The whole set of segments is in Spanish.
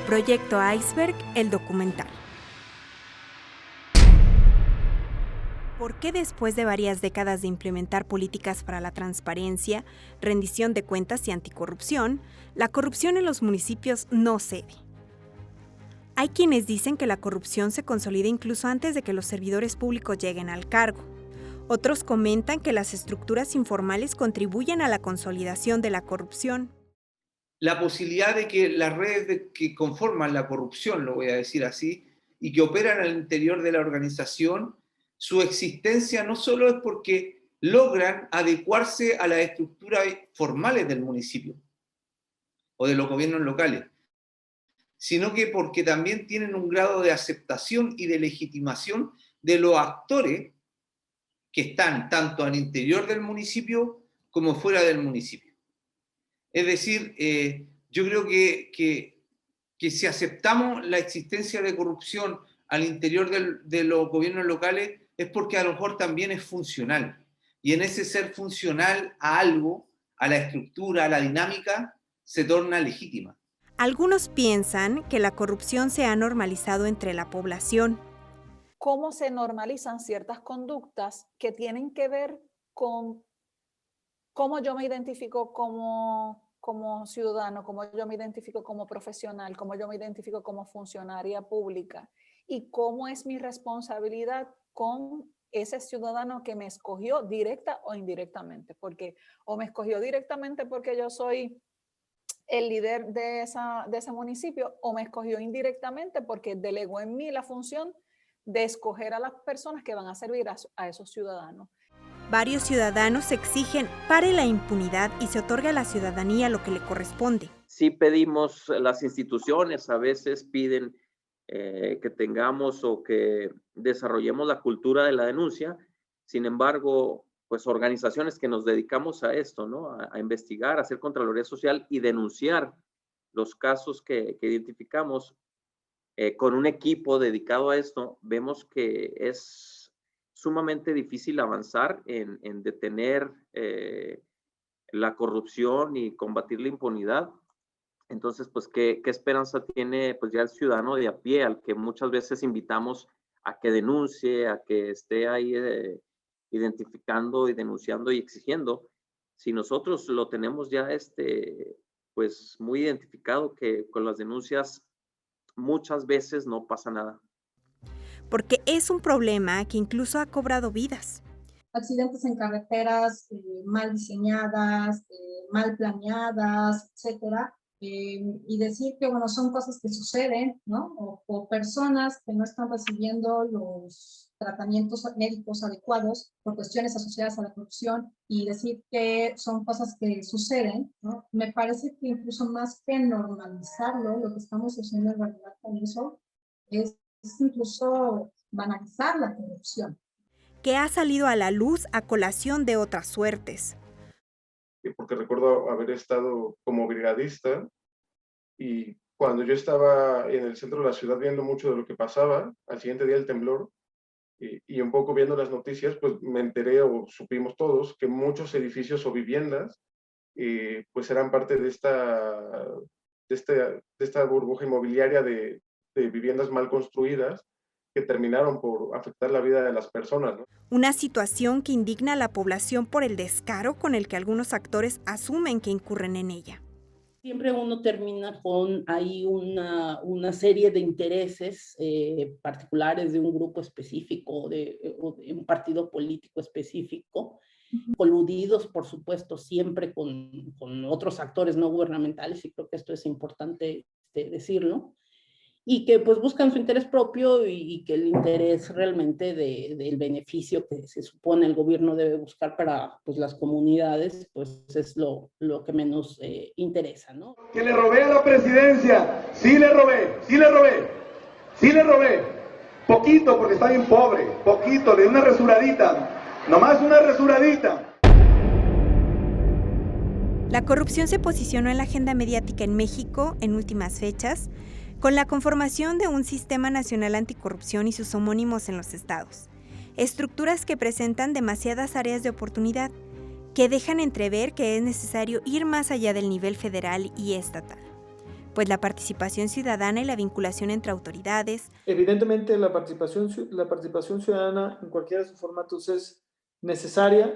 Proyecto Iceberg, el documental. ¿Por qué después de varias décadas de implementar políticas para la transparencia, rendición de cuentas y anticorrupción, la corrupción en los municipios no cede? Hay quienes dicen que la corrupción se consolida incluso antes de que los servidores públicos lleguen al cargo. Otros comentan que las estructuras informales contribuyen a la consolidación de la corrupción. La posibilidad de que las redes que conforman la corrupción, lo voy a decir así, y que operan al interior de la organización, su existencia no solo es porque logran adecuarse a las estructuras formales del municipio o de los gobiernos locales, sino que porque también tienen un grado de aceptación y de legitimación de los actores que están tanto al interior del municipio como fuera del municipio. Es decir, yo creo que si aceptamos la existencia de corrupción al interior de los gobiernos locales es porque a lo mejor también es funcional. Y en ese ser funcional a algo, a la estructura, a la dinámica, se torna legítima. Algunos piensan que la corrupción se ha normalizado entre la población. ¿Cómo se normalizan ciertas conductas que tienen que ver con cómo yo me identifico como ciudadano, cómo yo me identifico como profesional, cómo yo me identifico como funcionaria pública y cómo es mi responsabilidad con ese ciudadano que me escogió directa o indirectamente? Porque o me escogió directamente porque yo soy el líder de ese municipio, o me escogió indirectamente porque delegó en mí la función de escoger a las personas que van a servir a esos ciudadanos. Varios ciudadanos exigen pare la impunidad y se otorgue a la ciudadanía lo que le corresponde. Sí pedimos, las instituciones a veces piden que tengamos o que desarrollemos la cultura de la denuncia. Sin embargo, pues organizaciones que nos dedicamos a esto, ¿no? A investigar, a hacer Contraloría Social y denunciar los casos que identificamos con un equipo dedicado a esto, vemos que es sumamente difícil avanzar en detener la corrupción y combatir la impunidad. Entonces, pues, ¿qué esperanza tiene pues ya el ciudadano de a pie, al que muchas veces invitamos a que denuncie, a que esté ahí identificando y denunciando y exigiendo? Si nosotros lo tenemos ya pues muy identificado, que con las denuncias muchas veces no pasa nada. Porque es un problema que incluso ha cobrado vidas. Accidentes en carreteras mal diseñadas, mal planeadas, etcétera. Y decir que, bueno, son cosas que suceden, ¿no? O personas que no están recibiendo los tratamientos médicos adecuados por cuestiones asociadas a la corrupción y decir que son cosas que suceden, ¿no? Me parece que incluso más que normalizarlo, lo que estamos haciendo en realidad con eso es incluso banalizar la corrupción. Que ha salido a la luz a colación de otras suertes. Porque recuerdo haber estado como brigadista y cuando yo estaba en el centro de la ciudad viendo mucho de lo que pasaba, al siguiente día del temblor, y un poco viendo las noticias, pues me enteré o supimos todos que muchos edificios o viviendas pues eran parte de esta burbuja inmobiliaria de viviendas mal construidas que terminaron por afectar la vida de las personas, ¿no? Una situación que indigna a la población por el descaro con el que algunos actores asumen que incurren en ella. Siempre uno termina con ahí una serie de intereses particulares de un grupo específico o de un partido político específico, coludidos, por supuesto, siempre con otros actores no gubernamentales, y creo que esto es importante decirlo, y que pues buscan su interés propio y que el interés realmente del beneficio que se supone el gobierno debe buscar para pues las comunidades, pues es lo que menos interesa, ¿no? Que le robé a la presidencia, sí le robé, poquito porque está bien pobre, poquito, le di una resuradita, nomás una resuradita. La corrupción se posicionó en la agenda mediática en México en últimas fechas, con la conformación de un Sistema Nacional Anticorrupción y sus homónimos en los estados, estructuras que presentan demasiadas áreas de oportunidad, que dejan entrever que es necesario ir más allá del nivel federal y estatal. pues la participación ciudadana y la vinculación entre autoridades. Evidentemente la participación ciudadana en cualquiera de sus formatos es necesaria,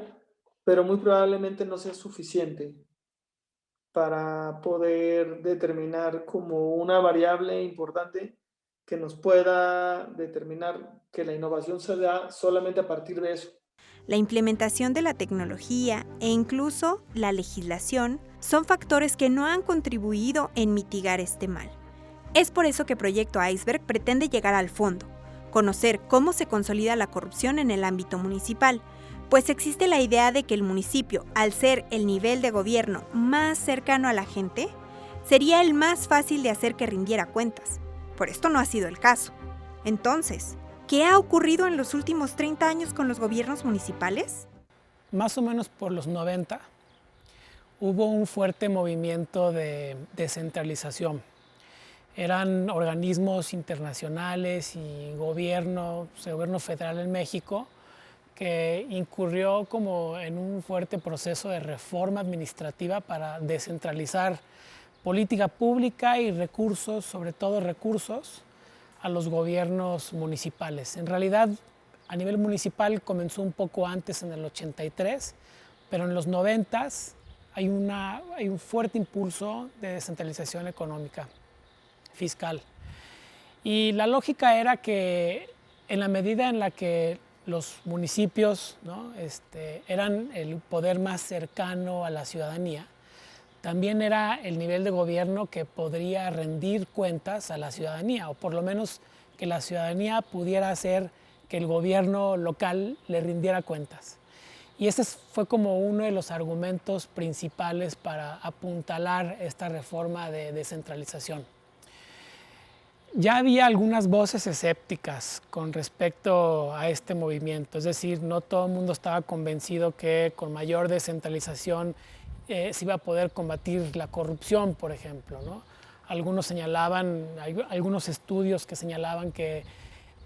pero muy probablemente no sea suficiente para poder determinar como una variable importante que nos pueda determinar que la innovación se da solamente a partir de eso. La implementación de la tecnología e incluso la legislación son factores que no han contribuido en mitigar este mal. Es por eso que Proyecto Iceberg pretende llegar al fondo, conocer cómo se consolida la corrupción en el ámbito municipal, pues existe la idea de que el municipio, al ser el nivel de gobierno más cercano a la gente, sería el más fácil de hacer que rindiera cuentas. Pero esto no ha sido el caso. Entonces, ¿qué ha ocurrido en los últimos 30 años con los gobiernos municipales? Más o menos por los 90 hubo un fuerte movimiento de descentralización. Eran organismos internacionales y gobierno federal en México que incurrió como en un fuerte proceso de reforma administrativa para descentralizar política pública y recursos, sobre todo recursos, a los gobiernos municipales. En realidad, a nivel municipal comenzó un poco antes, en el 83, pero en los 90s hay un fuerte impulso de descentralización económica, fiscal. Y la lógica era que en la medida en la que los municipios, ¿no?, eran el poder más cercano a la ciudadanía, también era el nivel de gobierno que podría rendir cuentas a la ciudadanía, o por lo menos que la ciudadanía pudiera hacer que el gobierno local le rindiera cuentas. Y ese fue como uno de los argumentos principales para apuntalar esta reforma de descentralización. Ya había algunas voces escépticas con respecto a este movimiento, es decir, no todo el mundo estaba convencido que con mayor descentralización se iba a poder combatir la corrupción, por ejemplo, ¿no? Algunos estudios que señalaban que,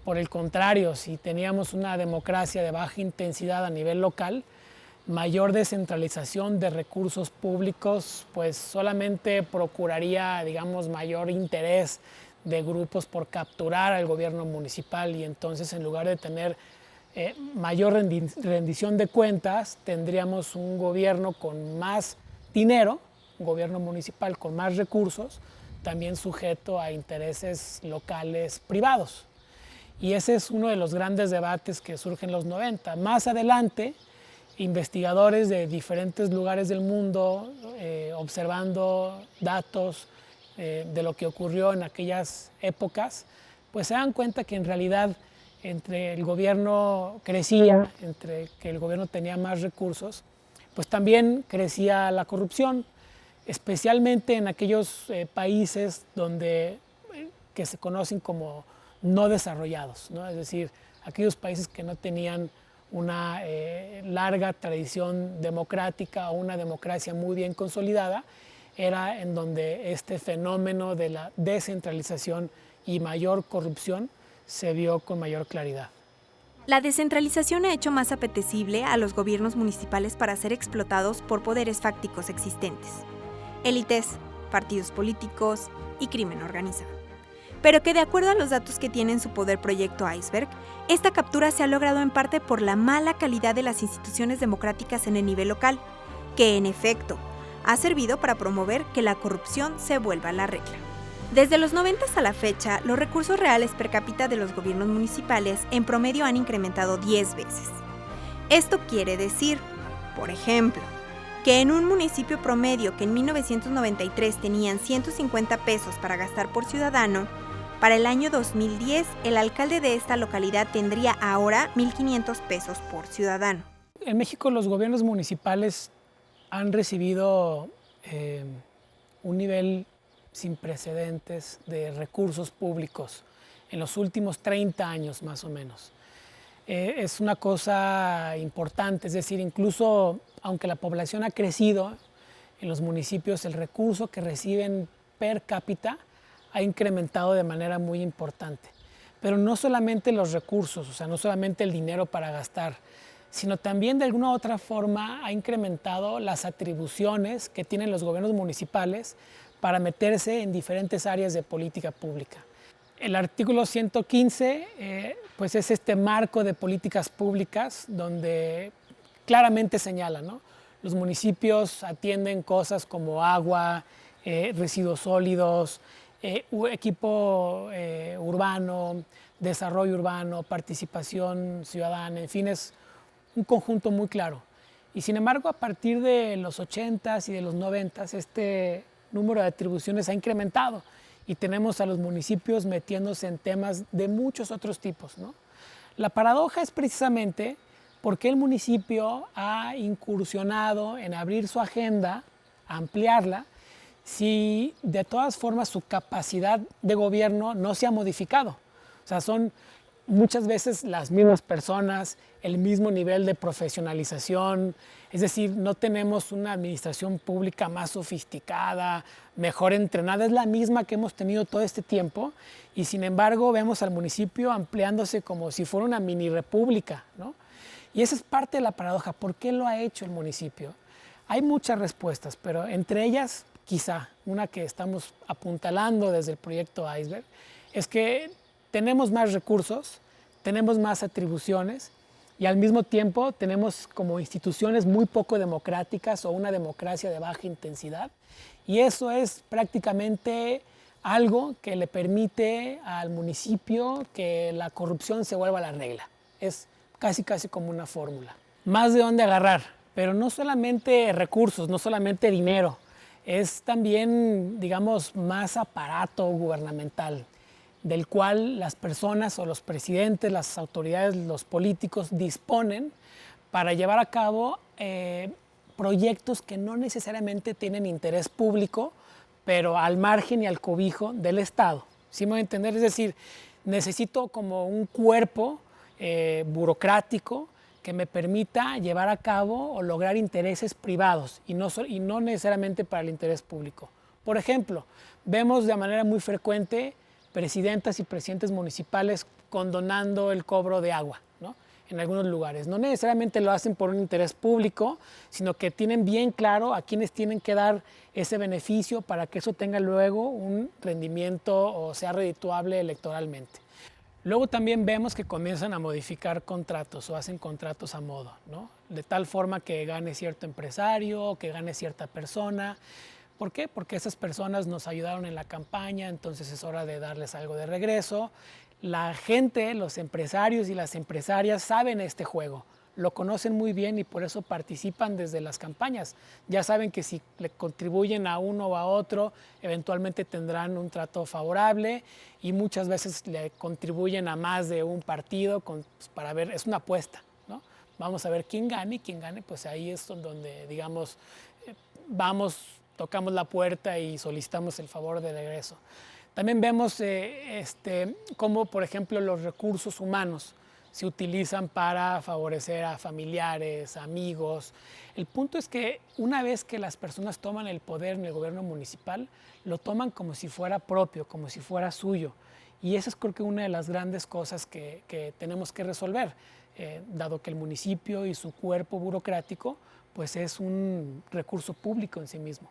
por el contrario, si teníamos una democracia de baja intensidad a nivel local, mayor descentralización de recursos públicos, pues solamente procuraría, digamos, mayor interés de grupos por capturar al gobierno municipal, y entonces, en lugar de tener mayor rendición de cuentas, tendríamos un gobierno con más dinero, un gobierno municipal con más recursos, también sujeto a intereses locales privados. Y ese es uno de los grandes debates que surgen en los 90. Más adelante, investigadores de diferentes lugares del mundo, observando datos de lo que ocurrió en aquellas épocas, pues se dan cuenta que en realidad entre el gobierno crecía, entre que el gobierno tenía más recursos, pues también crecía la corrupción, especialmente en aquellos países que se conocen como no desarrollados, ¿no? Es decir, aquellos países que no tenían una larga tradición democrática o una democracia muy bien consolidada, era en donde este fenómeno de la descentralización y mayor corrupción se vio con mayor claridad. La descentralización ha hecho más apetecible a los gobiernos municipales para ser explotados por poderes fácticos existentes, élites, partidos políticos y crimen organizado. Pero que, de acuerdo a los datos que tiene en su poder Proyecto Iceberg, esta captura se ha logrado en parte por la mala calidad de las instituciones democráticas en el nivel local, que en efecto ha servido para promover que la corrupción se vuelva la regla. Desde los 90 a la fecha, los recursos reales per cápita de los gobiernos municipales en promedio han incrementado 10 veces. Esto quiere decir, por ejemplo, que en un municipio promedio que en 1993 tenían 150 pesos para gastar por ciudadano, para el año 2010 el alcalde de esta localidad tendría ahora 1,500 pesos por ciudadano. En México los gobiernos municipales han recibido un nivel sin precedentes de recursos públicos en los últimos 30 años más o menos. Es una cosa importante, es decir, incluso aunque la población ha crecido en los municipios, el recurso que reciben per cápita ha incrementado de manera muy importante. Pero no solamente los recursos, o sea, no solamente el dinero para gastar, sino también de alguna u otra forma ha incrementado las atribuciones que tienen los gobiernos municipales para meterse en diferentes áreas de política pública. El artículo 115 pues es este marco de políticas públicas donde claramente señala, ¿no? Los municipios atienden cosas como agua, residuos sólidos, equipo urbano, desarrollo urbano, participación ciudadana, en fin, es un conjunto muy claro. Y sin embargo, a partir de los 80s y de los 90s, este número de atribuciones ha incrementado y tenemos a los municipios metiéndose en temas de muchos otros tipos, ¿no? La paradoja es precisamente por qué el municipio ha incursionado en abrir su agenda, ampliarla, si de todas formas su capacidad de gobierno no se ha modificado. O sea, son muchas veces las mismas personas, el mismo nivel de profesionalización, es decir, no tenemos una administración pública más sofisticada, mejor entrenada, es la misma que hemos tenido todo este tiempo y sin embargo vemos al municipio ampliándose como si fuera una mini república, ¿no? Y esa es parte de la paradoja. ¿Por qué lo ha hecho el municipio? Hay muchas respuestas, pero entre ellas, quizá una que estamos apuntalando desde el proyecto Iceberg, es que tenemos más recursos, tenemos más atribuciones y al mismo tiempo tenemos como instituciones muy poco democráticas o una democracia de baja intensidad. Y eso es prácticamente algo que le permite al municipio que la corrupción se vuelva la regla. Es casi como una fórmula. Más de dónde agarrar, pero no solamente recursos, no solamente dinero, es también, digamos, más aparato gubernamental, del cual las personas o los presidentes, las autoridades, los políticos disponen para llevar a cabo proyectos que no necesariamente tienen interés público, pero al margen y al cobijo del Estado. ¿Sí me voy a entender? Es decir, necesito como un cuerpo burocrático que me permita llevar a cabo o lograr intereses privados y no necesariamente para el interés público. Por ejemplo, vemos de manera muy frecuente presidentas y presidentes municipales condonando el cobro de agua, ¿no? En algunos lugares. No necesariamente lo hacen por un interés público, sino que tienen bien claro a quiénes tienen que dar ese beneficio para que eso tenga luego un rendimiento o sea redituable electoralmente. Luego también vemos que comienzan a modificar contratos o hacen contratos a modo, ¿no? De tal forma que gane cierto empresario, que gane cierta persona. ¿Por qué? Porque esas personas nos ayudaron en la campaña, entonces es hora de darles algo de regreso. La gente, los empresarios y las empresarias saben este juego, lo conocen muy bien y por eso participan desde las campañas. Ya saben que si le contribuyen a uno o a otro, eventualmente tendrán un trato favorable y muchas veces le contribuyen a más de un partido para ver, es una apuesta, ¿no? Vamos a ver quién gane y quien gane, pues ahí es donde, digamos, tocamos la puerta y solicitamos el favor de regreso. También vemos cómo, por ejemplo, los recursos humanos se utilizan para favorecer a familiares, amigos. El punto es que una vez que las personas toman el poder en el gobierno municipal, lo toman como si fuera propio, como si fuera suyo. Y esa es creo que una de las grandes cosas que tenemos que resolver, dado que el municipio y su cuerpo burocrático pues es un recurso público en sí mismo.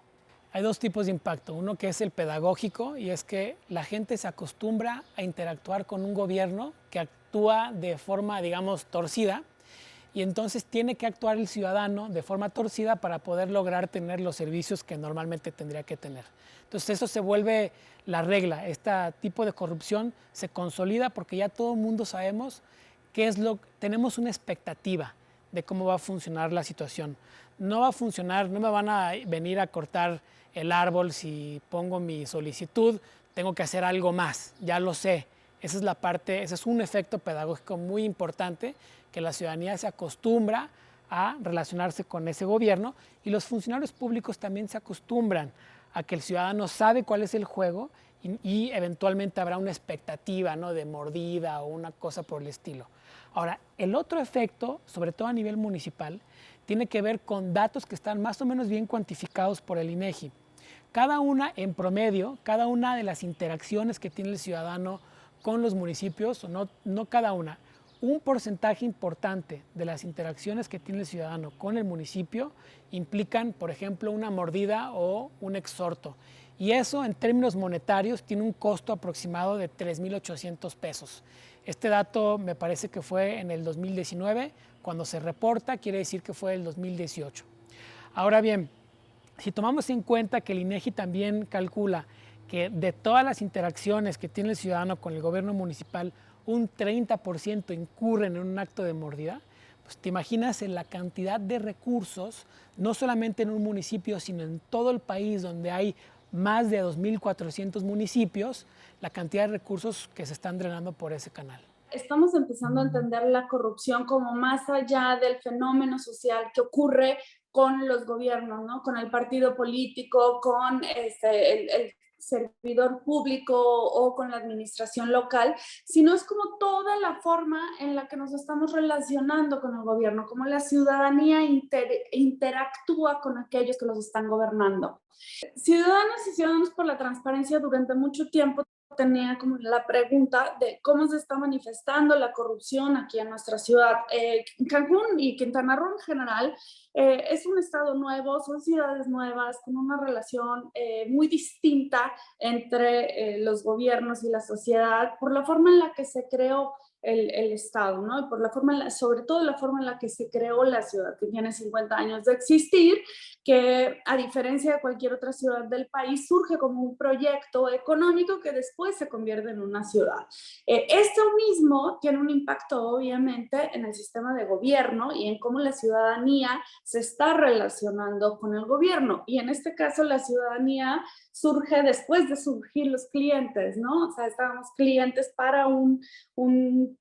Hay dos tipos de impacto, uno que es el pedagógico y es que la gente se acostumbra a interactuar con un gobierno que actúa de forma, digamos, torcida y entonces tiene que actuar el ciudadano de forma torcida para poder lograr tener los servicios que normalmente tendría que tener. Entonces eso se vuelve la regla, este tipo de corrupción se consolida porque ya todo el mundo sabemos tenemos una expectativa de cómo va a funcionar la situación. No va a funcionar, no me van a venir a cortar el árbol si pongo mi solicitud, tengo que hacer algo más, ya lo sé. Esa es la parte, ese es un efecto pedagógico muy importante, que la ciudadanía se acostumbra a relacionarse con ese gobierno y los funcionarios públicos también se acostumbran a que el ciudadano sabe cuál es el juego y eventualmente habrá una expectativa, ¿no?, de mordida o una cosa por el estilo. Ahora, el otro efecto, sobre todo a nivel municipal, tiene que ver con datos que están más o menos bien cuantificados por el INEGI. Cada una, en promedio, cada una de las interacciones que tiene el ciudadano con los municipios, o no cada una, un porcentaje importante de las interacciones que tiene el ciudadano con el municipio implican, por ejemplo, una mordida o un exhorto. Y eso en términos monetarios tiene un costo aproximado de 3.800 pesos. Este dato me parece que fue en el 2019, cuando se reporta quiere decir que fue el 2018. Ahora bien, si tomamos en cuenta que el INEGI también calcula que de todas las interacciones que tiene el ciudadano con el gobierno municipal, un 30% incurren en un acto de mordida, pues te imaginas en la cantidad de recursos, no solamente en un municipio, sino en todo el país donde hay más de 2.400 municipios, la cantidad de recursos que se están drenando por ese canal. Estamos empezando a entender la corrupción como más allá del fenómeno social que ocurre con los gobiernos, ¿no? Con el partido político, con el servidor público o con la administración local, sino es como toda la forma en la que nos estamos relacionando con el gobierno, cómo la ciudadanía interactúa con aquellos que los están gobernando. Ciudadanos y Ciudadanos por la Transparencia durante mucho tiempo tenía como la pregunta de cómo se está manifestando la corrupción aquí en nuestra ciudad. Cancún y Quintana Roo en general es un estado nuevo, son ciudades nuevas con una relación muy distinta entre los gobiernos y la sociedad por la forma en la que se creó el Estado, ¿no? Y por la forma, sobre todo la forma en la que se creó la ciudad, que tiene 50 años de existir, que a diferencia de cualquier otra ciudad del país, surge como un proyecto económico que después se convierte en una ciudad. Esto mismo tiene un impacto, obviamente, en el sistema de gobierno y en cómo la ciudadanía se está relacionando con el gobierno. Y en este caso, la ciudadanía surge después de surgir los clientes, ¿no? O sea, estábamos clientes para un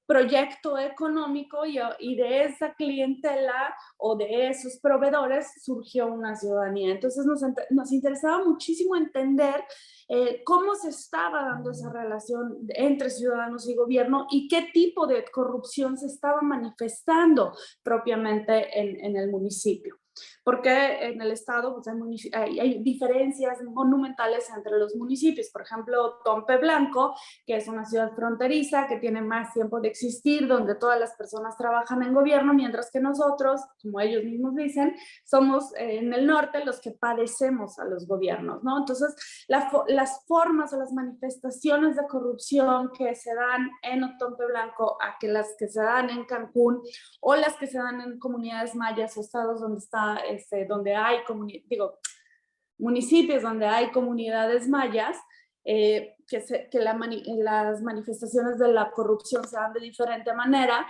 proyecto económico y de esa clientela o de esos proveedores surgió una ciudadanía. Entonces nos interesaba muchísimo entender cómo se estaba dando esa relación entre ciudadanos y gobierno y qué tipo de corrupción se estaba manifestando propiamente en el municipio. Porque en el estado pues, hay diferencias monumentales entre los municipios. Por ejemplo, Tompe Blanco, que es una ciudad fronteriza, que tiene más tiempo de existir, donde todas las personas trabajan en gobierno, mientras que nosotros, como ellos mismos dicen, somos en el norte los que padecemos a los gobiernos, ¿no? Entonces, las formas o las manifestaciones de corrupción que se dan en Tompe Blanco a que las que se dan en Cancún o las que se dan en comunidades mayas o estados donde hay municipios donde hay comunidades mayas, las manifestaciones de la corrupción se dan de diferente manera,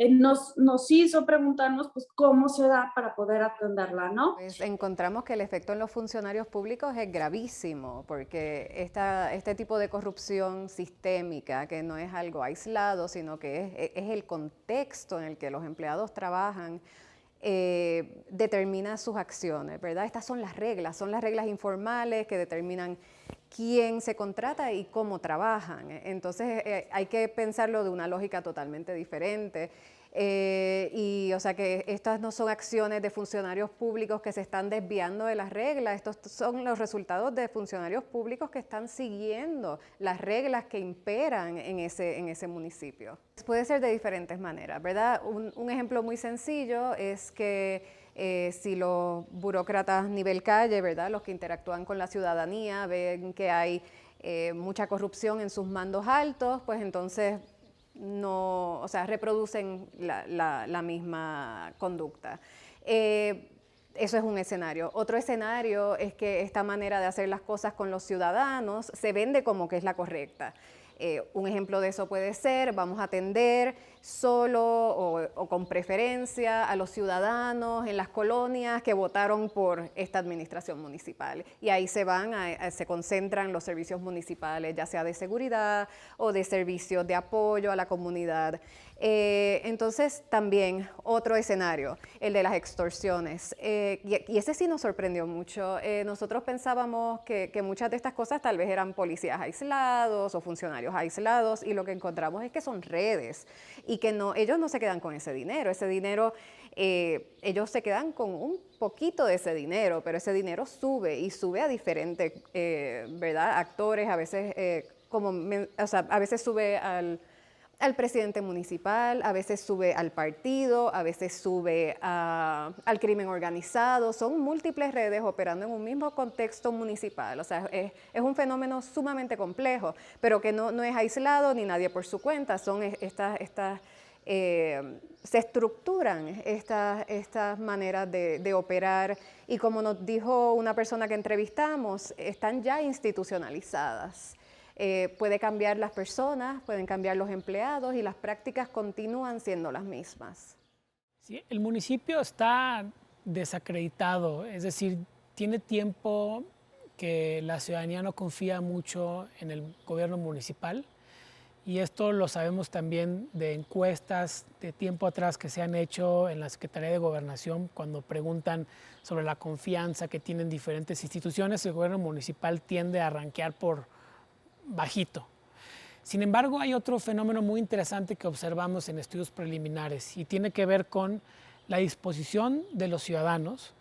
nos hizo preguntarnos pues, cómo se da para poder atenderla, ¿no? Pues encontramos que el efecto en los funcionarios públicos es gravísimo, porque este tipo de corrupción sistémica, que no es algo aislado, sino que es el contexto en el que los empleados trabajan, determina sus acciones, ¿verdad? Estas son las reglas informales que determinan quién se contrata y cómo trabajan. Entonces hay que pensarlo de una lógica totalmente diferente. O sea que estas no son acciones de funcionarios públicos que se están desviando de las reglas, estos son los resultados de funcionarios públicos que están siguiendo las reglas que imperan en ese municipio. Puede ser de diferentes maneras, ¿verdad? Un ejemplo muy sencillo es que si los burócratas nivel calle, ¿verdad?, los que interactúan con la ciudadanía, ven que hay mucha corrupción en sus mandos altos, pues entonces reproducen la misma conducta. Eso es un escenario. Otro escenario es que esta manera de hacer las cosas con los ciudadanos se vende como que es la correcta. Un ejemplo de eso puede ser, vamos a atender solo o con preferencia a los ciudadanos en las colonias que votaron por esta administración municipal. Y ahí se concentran los servicios municipales, ya sea de seguridad o de servicios de apoyo a la comunidad. Entonces, también otro escenario, el de las extorsiones. Y ese sí nos sorprendió mucho. Nosotros pensábamos que muchas de estas cosas tal vez eran policías aislados o funcionarios aislados, y lo que encontramos es que son redes y que ellos no se quedan con ese dinero. Ellos se quedan con un poquito de ese dinero, pero ese dinero sube a diferentes ¿verdad?, actores, a veces, a veces sube al presidente municipal, a veces sube al partido, a veces sube al crimen organizado. Son múltiples redes operando en un mismo contexto municipal. O sea, es un fenómeno sumamente complejo, pero que no es aislado ni nadie por su cuenta. Son se estructuran estas maneras de operar y, como nos dijo una persona que entrevistamos, están ya institucionalizadas. Puede cambiar las personas, pueden cambiar los empleados y las prácticas continúan siendo las mismas. Sí, el municipio está desacreditado, es decir, tiene tiempo que la ciudadanía no confía mucho en el gobierno municipal, y esto lo sabemos también de encuestas de tiempo atrás que se han hecho en la Secretaría de Gobernación cuando preguntan sobre la confianza que tienen diferentes instituciones. El gobierno municipal tiende a rankear por bajito. Sin embargo, hay otro fenómeno muy interesante que observamos en estudios preliminares y tiene que ver con la disposición de los ciudadanos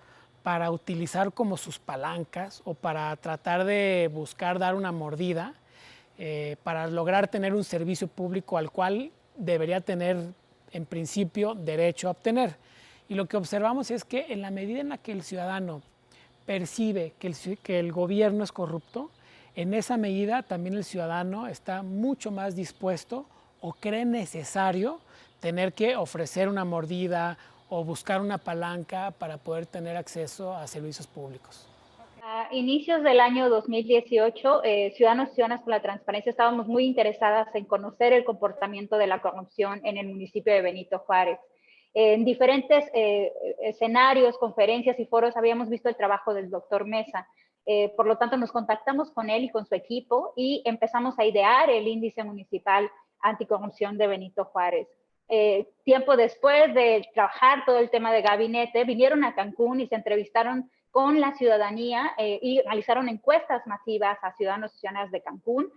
para utilizar como sus palancas o para tratar de buscar dar una mordida para lograr tener un servicio público al cual debería tener en principio derecho a obtener. Y lo que observamos es que en la medida en la que el ciudadano percibe que el gobierno es corrupto, en esa medida también el ciudadano está mucho más dispuesto o cree necesario tener que ofrecer una mordida o buscar una palanca para poder tener acceso a servicios públicos. A inicios del año 2018, Ciudadanos y Ciudadanas por la Transparencia estábamos muy interesadas en conocer el comportamiento de la corrupción en el municipio de Benito Juárez. En diferentes escenarios, conferencias y foros habíamos visto el trabajo del doctor Mesa. Por lo tanto, nos contactamos con él y con su equipo y empezamos a idear el índice municipal anticorrupción de Benito Juárez. Tiempo después de trabajar todo el tema de gabinete, vinieron a Cancún y se entrevistaron con la ciudadanía y realizaron encuestas masivas a ciudadanos y ciudadanas de Cancún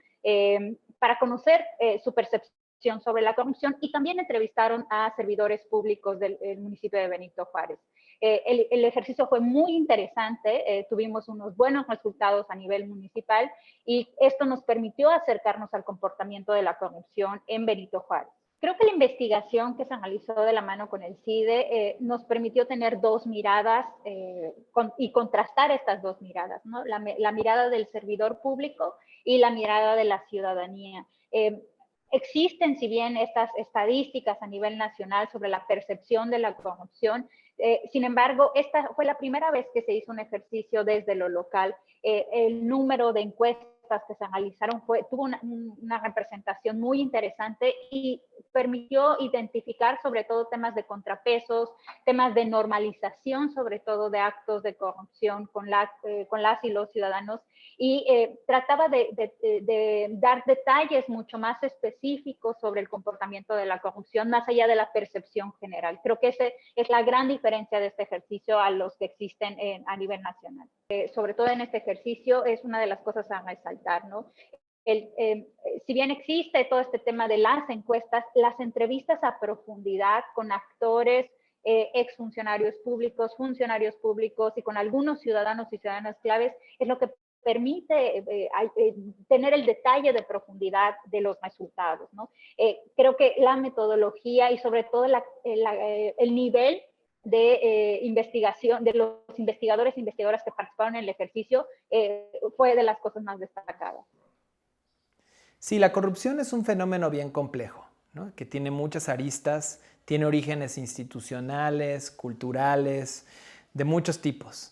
para conocer su percepción sobre la corrupción, y también entrevistaron a servidores públicos del municipio de Benito Juárez. El ejercicio fue muy interesante, tuvimos unos buenos resultados a nivel municipal y esto nos permitió acercarnos al comportamiento de la corrupción en Benito Juárez. Creo que la investigación que se analizó de la mano con el CIDE nos permitió tener dos miradas y contrastar estas dos miradas, ¿no? La mirada del servidor público y la mirada de la ciudadanía. Existen, si bien, estas estadísticas a nivel nacional sobre la percepción de la corrupción, sin embargo, esta fue la primera vez que se hizo un ejercicio desde lo local. El número de encuestas que se analizaron tuvo una representación muy interesante y permitió identificar sobre todo temas de contrapesos, temas de normalización sobre todo de actos de corrupción con las y los ciudadanos, y trataba de dar detalles mucho más específicos sobre el comportamiento de la corrupción más allá de la percepción general. Creo que esa es la gran diferencia de este ejercicio a los que existen a nivel nacional. Sobre todo en este ejercicio es una de las cosas a resaltar, ¿no? Si bien existe todo este tema de las encuestas, las entrevistas a profundidad con actores, exfuncionarios públicos, funcionarios públicos y con algunos ciudadanos y ciudadanas claves es lo que permite tener el detalle de profundidad de los resultados, ¿no? Creo que la metodología y sobre todo el nivel de investigación de los investigadores e investigadoras que participaron en el ejercicio fue de las cosas más destacadas. Sí, la corrupción es un fenómeno bien complejo, ¿no? Que tiene muchas aristas, tiene orígenes institucionales, culturales, de muchos tipos.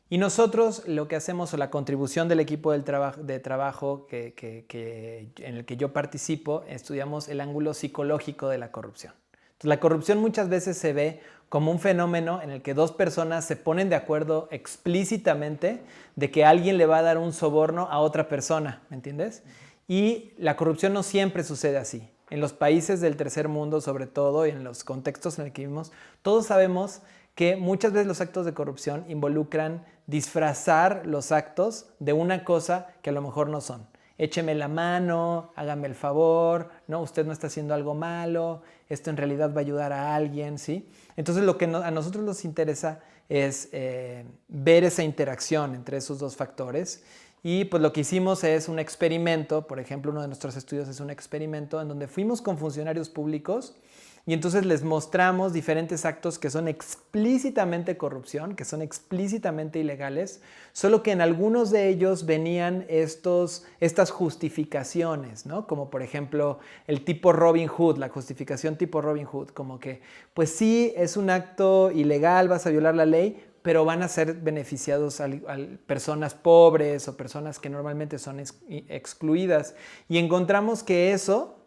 Y nosotros lo que hacemos, o la contribución del equipo de trabajo en el que yo participo, estudiamos el ángulo psicológico de la corrupción. Entonces, la corrupción muchas veces se ve como un fenómeno en el que dos personas se ponen de acuerdo explícitamente de que alguien le va a dar un soborno a otra persona, ¿me entiendes? Y la corrupción no siempre sucede así. En los países del tercer mundo, sobre todo, y en los contextos en los que vivimos, todos sabemos que muchas veces los actos de corrupción involucran disfrazar los actos de una cosa que a lo mejor no son. Écheme la mano, hágame el favor, ¿no? Usted no está haciendo algo malo, esto en realidad va a ayudar a alguien, ¿sí? Entonces lo que a nosotros nos interesa es ver esa interacción entre esos dos factores Y pues lo que hicimos es un experimento, por ejemplo, uno de nuestros estudios es un experimento en donde fuimos con funcionarios públicos y entonces les mostramos diferentes actos que son explícitamente corrupción, que son explícitamente ilegales, solo que en algunos de ellos venían estas justificaciones, ¿no? Como por ejemplo el tipo Robin Hood, la justificación tipo Robin Hood, como que pues sí, es un acto ilegal, vas a violar la ley, pero van a ser beneficiados a personas pobres o personas que normalmente son excluidas. Y encontramos que eso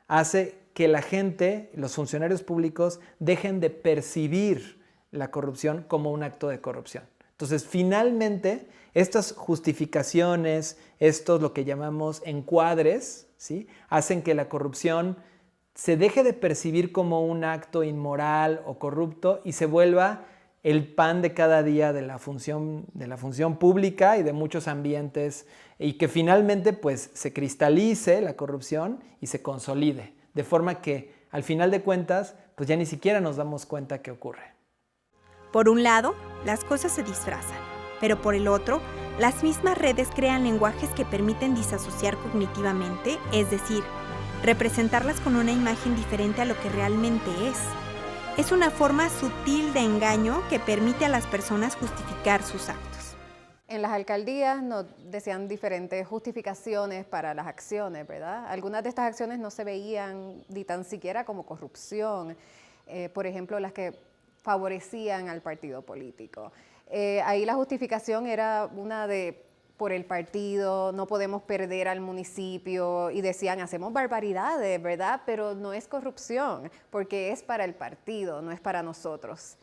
hace que la gente, los funcionarios públicos, dejen de percibir la corrupción como un acto de corrupción. Entonces, finalmente, estas justificaciones, estos lo que llamamos encuadres, ¿sí?, hacen que la corrupción se deje de percibir como un acto inmoral o corrupto y se vuelva el pan de cada día de la función pública y de muchos ambientes, y que finalmente pues se cristalice la corrupción y se consolide, de forma que al final de cuentas pues ya ni siquiera nos damos cuenta que ocurre. Por un lado, las cosas se disfrazan, pero por el otro, las mismas redes crean lenguajes que permiten disasociar cognitivamente, es decir, representarlas con una imagen diferente a lo que realmente es. Es una forma sutil de engaño que permite a las personas justificar sus actos. En las alcaldías nos decían diferentes justificaciones para las acciones, ¿verdad? Algunas de estas acciones no se veían ni tan siquiera como corrupción, por ejemplo, las que favorecían al partido político. Ahí la justificación era una de por el partido, no podemos perder al municipio, y decían, hacemos barbaridades, ¿verdad? Pero no es corrupción, porque es para el partido, no es para nosotros.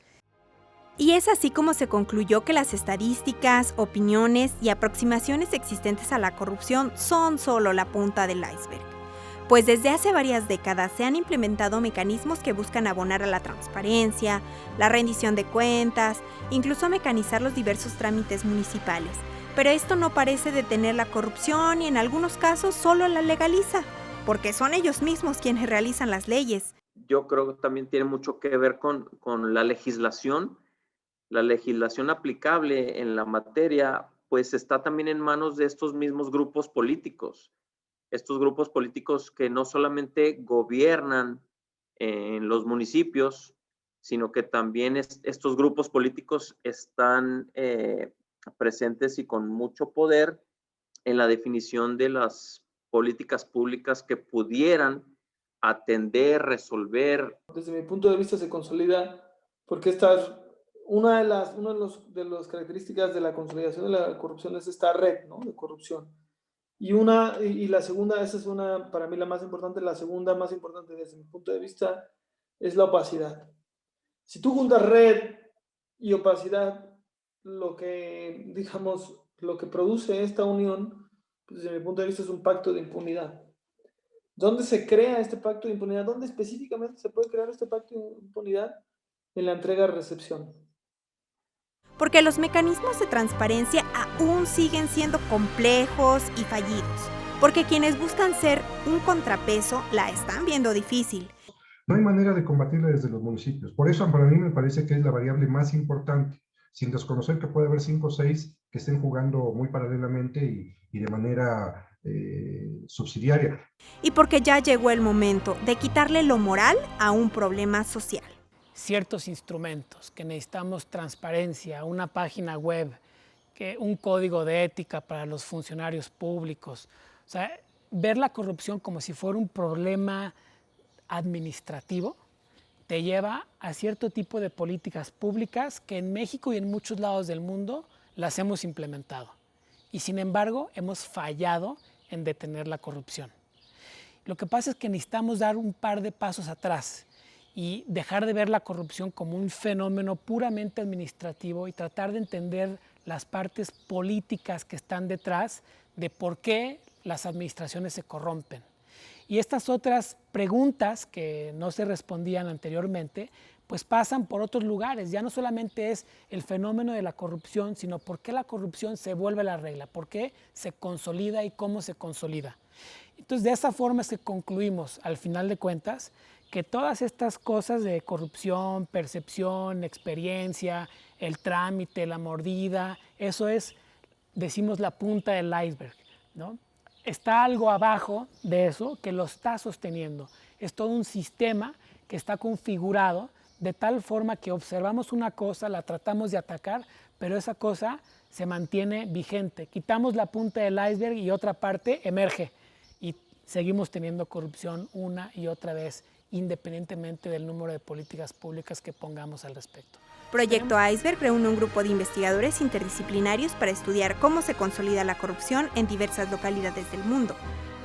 Y es así como se concluyó que las estadísticas, opiniones y aproximaciones existentes a la corrupción son solo la punta del iceberg. Pues desde hace varias décadas se han implementado mecanismos que buscan abonar a la transparencia, la rendición de cuentas, incluso mecanizar los diversos trámites municipales. Pero esto no parece detener la corrupción y en algunos casos solo la legaliza, porque son ellos mismos quienes realizan las leyes. Yo creo que también tiene mucho que ver con la legislación. La legislación aplicable en la materia, pues está también en manos de estos mismos grupos políticos. Estos grupos políticos que no solamente gobiernan en los municipios, sino que también estos grupos políticos están presentes y con mucho poder en la definición de las políticas públicas que pudieran atender, resolver. Desde mi punto de vista se consolida porque una de las características de la consolidación de la corrupción es esta red, ¿no?, de corrupción. Y la segunda, esa es para mí la más importante, la segunda más importante desde mi punto de vista es la opacidad. Si tú juntas red y opacidad, lo que produce esta unión, pues desde mi punto de vista es un pacto de impunidad. ¿Dónde se crea este pacto de impunidad? ¿Dónde específicamente se puede crear este pacto de impunidad? En la entrega-recepción. Porque los mecanismos de transparencia aún siguen siendo complejos y fallidos, porque quienes buscan ser un contrapeso la están viendo difícil. No hay manera de combatirla desde los municipios. Por eso para mí me parece que es la variable más importante, sin desconocer que puede haber 5 o 6 que estén jugando muy paralelamente y de manera subsidiaria. Y porque ya llegó el momento de quitarle lo moral a un problema social. Ciertos instrumentos que necesitamos transparencia, una página web, un código de ética para los funcionarios públicos. O sea, ver la corrupción como si fuera un problema administrativo te lleva a cierto tipo de políticas públicas que en México y en muchos lados del mundo las hemos implementado. Y sin embargo, hemos fallado en detener la corrupción. Lo que pasa es que necesitamos dar un par de pasos atrás y dejar de ver la corrupción como un fenómeno puramente administrativo y tratar de entender las partes políticas que están detrás de por qué las administraciones se corrompen. Y estas otras preguntas que no se respondían anteriormente, pues pasan por otros lugares. Ya no solamente es el fenómeno de la corrupción, sino por qué la corrupción se vuelve la regla, por qué se consolida y cómo se consolida. Entonces, de esa forma es que concluimos, al final de cuentas, que todas estas cosas de corrupción, percepción, experiencia, el trámite, la mordida, eso es decimos la punta del iceberg, ¿no? Está algo abajo de eso que lo está sosteniendo. Es todo un sistema que está configurado de tal forma que observamos una cosa, la tratamos de atacar, pero esa cosa se mantiene vigente. Quitamos la punta del iceberg y otra parte emerge y seguimos teniendo corrupción una y otra vez, independientemente del número de políticas públicas que pongamos al respecto. Proyecto Iceberg reúne un grupo de investigadores interdisciplinarios para estudiar cómo se consolida la corrupción en diversas localidades del mundo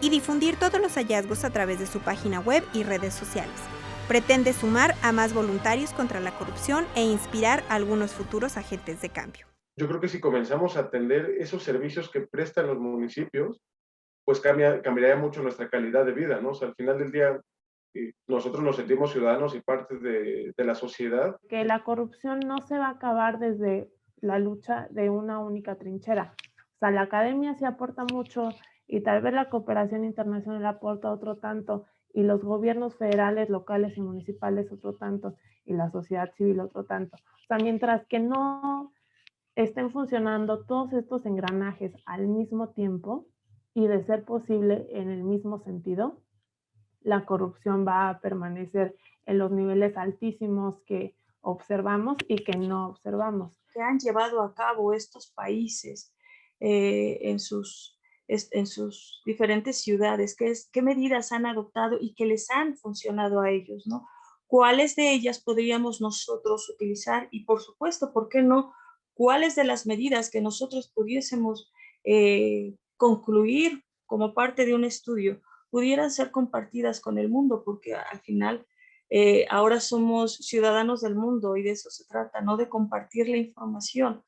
y difundir todos los hallazgos a través de su página web y redes sociales. Pretende sumar a más voluntarios contra la corrupción e inspirar a algunos futuros agentes de cambio. Yo creo que si comenzamos a atender esos servicios que prestan los municipios, pues cambiaría mucho nuestra calidad de vida, ¿no? O sea, al final del día, nosotros nos sentimos ciudadanos y parte de la sociedad. Que la corrupción no se va a acabar desde la lucha de una única trinchera. O sea, la academia sí aporta mucho y tal vez la cooperación internacional aporta otro tanto y los gobiernos federales, locales y municipales otro tanto y la sociedad civil otro tanto. O sea, mientras que no estén funcionando todos estos engranajes al mismo tiempo y de ser posible en el mismo sentido, la corrupción va a permanecer en los niveles altísimos que observamos y que no observamos. Que han llevado a cabo estos países en sus diferentes ciudades, qué medidas han adoptado y que les han funcionado a ellos, ¿no? ¿Cuáles de ellas podríamos nosotros utilizar? Y por supuesto, ¿por qué no? ¿Cuáles de las medidas que nosotros pudiésemos concluir como parte de un estudio pudieran ser compartidas con el mundo? Porque al final ahora somos ciudadanos del mundo y de eso se trata, no de compartir la información,